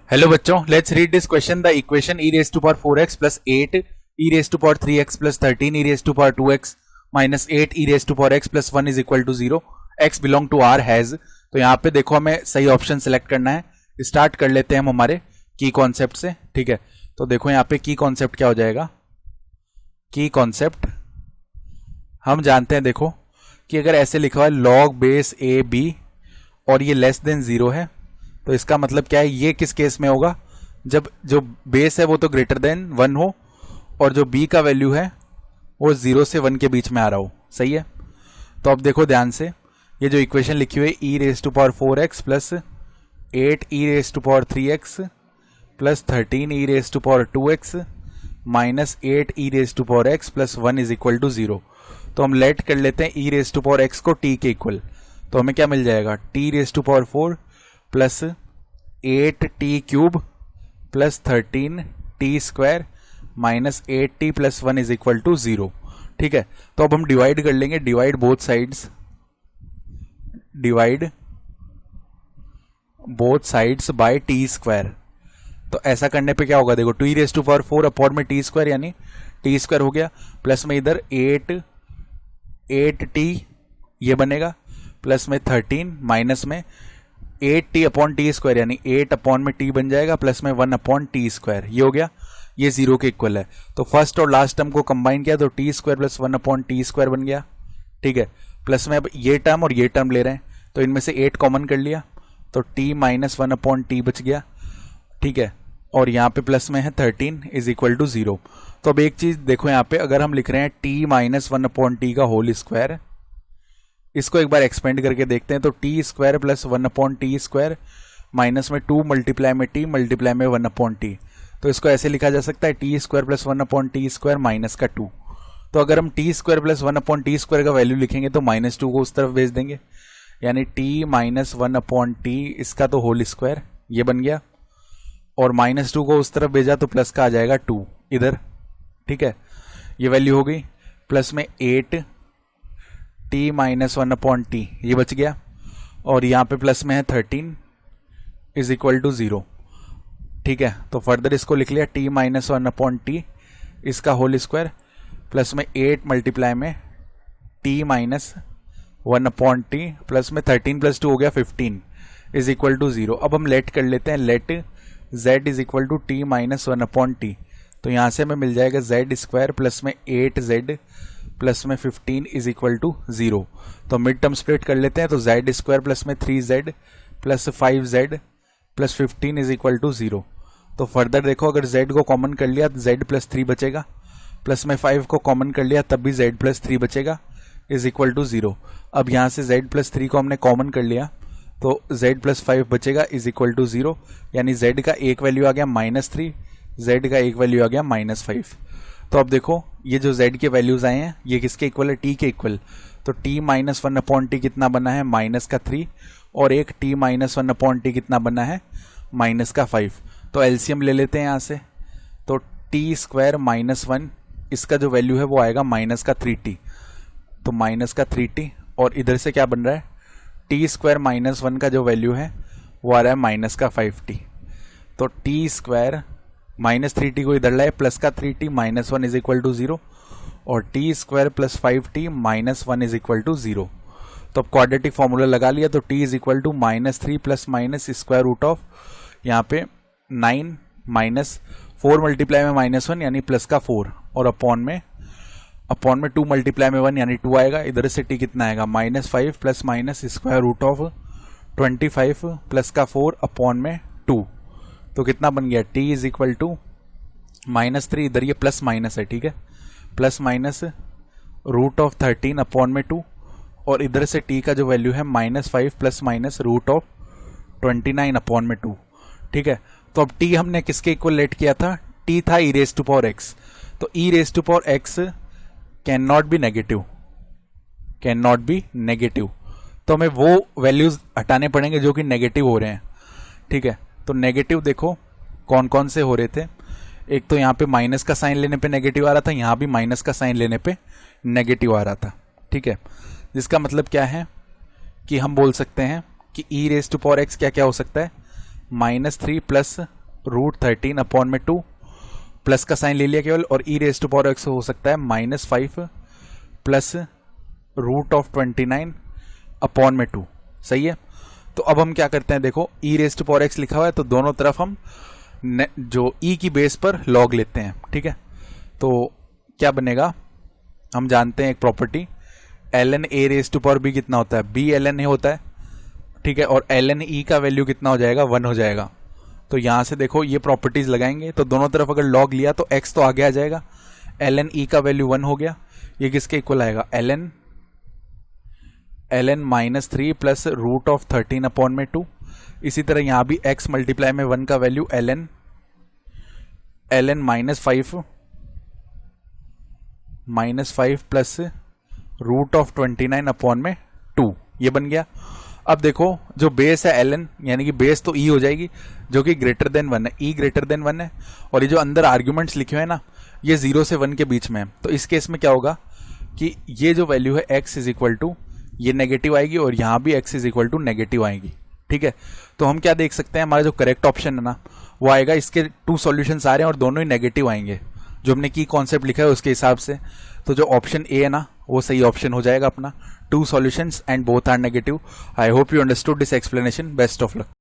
Hello बच्चों, let's read this question. The equation e raise to power 4x plus 8 e raise to power 3x plus 13 e raise to power 2x minus 8 e raise to power x plus 1 is equal to 0 x belong to r has. तो यहाँ पे देखो हमें सही option select करना है। Start कर लेते हैं हम हमारे की कॉन्सेप्ट से। ठीक है, तो देखो यहाँ पे की कॉन्सेप्ट क्या हो जाएगा। की कॉन्सेप्ट हम जानते हैं, देखो कि अगर ऐसे लिखा हुआ है log बेस a b और ये लेस देन 0 है, तो इसका मतलब क्या है, ये किस केस में होगा, जब जो बेस है वो तो ग्रेटर देन 1 हो और जो b का वैल्यू है वो 0 से 1 के बीच में आ रहा हो। सही है, तो अब देखो ध्यान से, ये जो इक्वेशन लिखी हुई है e raise to power 4x plus 8 e raise to power 3x plus 13 e raise to power 2x minus 8 e raise to power x plus 1 is equal to 0। तो हम लेट कर लेते हैं e raise to power x को t के equal. तो हमें क्या मिल जाएगा, t raise to power 4 plus 8t cube plus 13t square minus 8t plus 1 is equal to 0। ठीक है, तो अब हम डिवाइड कर लेंगे, divide both sides by T square. तो ऐसा करने पे क्या होगा, देखो 2e raise to power 4 upon में टी स्क्वायर यानी टी स्क्वायर हो गया, प्लस में इधर 8t ये बनेगा, प्लस में 13 माइनस में 8t अपॉन टी स्क्वायर यानी 8 अपॉन में t बन जाएगा, प्लस में 1 अपॉन टी स्क्वायर, ये हो गया, ये 0 के इक्वल है। तो फर्स्ट और लास्ट टर्म को कंबाइन किया तो T square plus 1 upon T square बन गया। ठीक है, प्लस में अब ये टर्म और ये टर्म ले रहे हैं, तो इनमें से 8 कॉमन कर लिया तो t माइनस 1 अपॉन टी बच गया। ठीक है, और यहाँ पे प्लस में है 13 इज इक्वल टू 0। तो अब एक चीज देखो, यहाँ पे अगर हम लिख रहे हैं t माइनस 1 अपॉन टी का होल स्क्वायर, इसको एक बार एक्सपेंड करके देखते हैं। तो T square plus 1 upon T square minus में 2 मल्टीप्लाई में टी मल्टीप्लाई में 1 अपॉन टी। तो इसको ऐसे लिखा जा सकता है T square plus 1 upon T square minus का 2। तो अगर हम T square plus 1 upon T square का वैल्यू लिखेंगे तो माइनस 2 को उस तरफ भेज देंगे, यानी टी माइनस 1 अपॉन टी इसका तो होल स्क्वायर ये बन गया, और माइनस 2 को उस तरफ भेजा तो प्लस का आ जाएगा 2 इधर। ठीक है, ये वैल्यू हो गई, प्लस में 8 टी माइनस 1 अपॉन टी ये बच गया, और यहाँ पे प्लस में है 13 इज इक्वल टू 0। ठीक है, तो फर्दर इसको लिख लिया टी माइनस 1 अपॉन टी इसका होल स्क्वायर प्लस में 8 मल्टीप्लाई में T minus 1 upon T plus में 13 प्लस 2 हो गया 15 इज इक्वल टू 0। अब हम लेट कर लेते हैं, let z is equal to T minus 1 upon T. तो यहाँ से हमें मिल जाएगा z स्क्वायर प्लस में 8z प्लस में 15 इज इक्वल टू 0। तो मिड टर्म स्प्लिट कर लेते हैं, तो z स्क्वायर प्लस में 3z plus 5z plus 15 is equal to 0। तो फर्दर देखो, अगर z को कॉमन कर लिया तो z प्लस 3 बचेगा, प्लस में 5 को कॉमन कर लिया तब भी z प्लस 3 बचेगा इज इक्वल टू 0। अब यहाँ से z प्लस 3 को हमने कॉमन कर लिया तो z प्लस 5 बचेगा इज इक्वल टू 0, यानी z का एक वैल्यू आ गया -3, z का एक वैल्यू आ गया -5। तो अब देखो ये जो z के वैल्यूज आए हैं ये किसके इक्वल है, t के इक्वल। तो t माइनस 1 अपॉन टी कितना बना है, माइनस का 3, और एक t माइनस 1 अपॉन टी कितना बना है, माइनस का 5। तो एलसीएम ले लेते हैं यहाँ से, तो t स्क्वायर माइनस 1 इसका जो वैल्यू है वो आएगा माइनस का 3t, तो माइनस का 3t, और इधर से क्या बन रहा है, t स्क्वायर माइनस 1 का जो वैल्यू है वो आ रहा है माइनस का 5t। तो t स्क्वायर माइनस 3t को इधर लाए, प्लस का 3t minus 1 is equal to 0, और t square plus 5t minus 1 is equal to 0। तो अब क्वाड्रेटिक फॉर्मूला लगा लिया, तो t is equal to -3 plus minus square root of यहाँ पे 9 माइनस 4 मल्टीप्लाई में -1 यानी प्लस का 4, और अपॉन में 2 मल्टीप्लाई में 1 यानी 2 आएगा, इधर से t कितना आएगा, -5 plus minus square root of 25 plus का 4 अपॉन में 2। तो कितना बन गया, t इज इक्वल टू -3, इधर ये प्लस माइनस है, ठीक है, plus minus root of 13 upon में 2, और इधर से t का जो वैल्यू है -5 plus minus root of 29 upon में 2। ठीक है, तो अब t हमने किसके इक्वल लेट किया था, t था e raise to power x। तो e raise to power x can not be negative, तो हमें वो वैल्यूज हटाने पड़ेंगे जो कि नेगेटिव हो रहे हैं। ठीक है, तो नेगेटिव देखो कौन कौन से हो रहे थे, एक तो यहाँ पे माइनस का साइन लेने पे नेगेटिव आ रहा था, यहाँ भी माइनस का साइन लेने पे नेगेटिव आ रहा था। ठीक है, जिसका मतलब क्या है कि हम बोल सकते हैं कि e raise to power x क्या क्या हो सकता है, -3 प्लस √13/2 प्लस का साइन ले लिया केवल, और e⁻x हो सकता है -5 प्लस √29/2। सही है। तो अब हम क्या करते हैं, देखो e⁻x लिखा हुआ है तो दोनों तरफ हम जो e की बेस पर log लेते हैं। ठीक है, तो क्या बनेगा, हम जानते हैं एक प्रॉपर्टी ln a⁻b कितना होता है, b ln a होता है। ठीक है, और ln e का वैल्यू कितना हो जाएगा, 1 हो जाएगा। तो यहां से देखो ये प्रॉपर्टीज लगाएंगे तो दोनों तरफ अगर log लिया तो x तो आगे आ जाएगा, ln e का वैल्यू 1 हो गया। ये किसके इक्वल आएगा, ln -3 प्लस √13/2। इसी तरह यहां भी x मल्टीप्लाई में 1 का वैल्यू ln -5 प्लस √29/2 ये बन गया। अब देखो जो बेस है ln, यानी कि बेस तो e हो जाएगी जो कि ग्रेटर देन 1 है, e ग्रेटर देन 1 है, और ये जो अंदर आर्ग्यूमेंट्स लिखे हुए हैं ना ये 0 से 1 के बीच में है। तो इस केस में क्या होगा कि ये जो वैल्यू है x इज इक्वल टू ये नेगेटिव आएगी और यहां भी x is equal to negative आएगी। ठीक है, तो हम क्या देख सकते हैं, हमारा जो करेक्ट ऑप्शन है ना वो आएगा, इसके 2 सॉल्यूशंस आ रहे हैं और दोनों ही नेगेटिव आएंगे जो हमने की कॉन्सेप्ट लिखा है उसके हिसाब से। तो जो ऑप्शन ए है ना वो सही ऑप्शन हो जाएगा अपना, 2 solutions and both are negative. I hope you understood this explanation. Best of luck.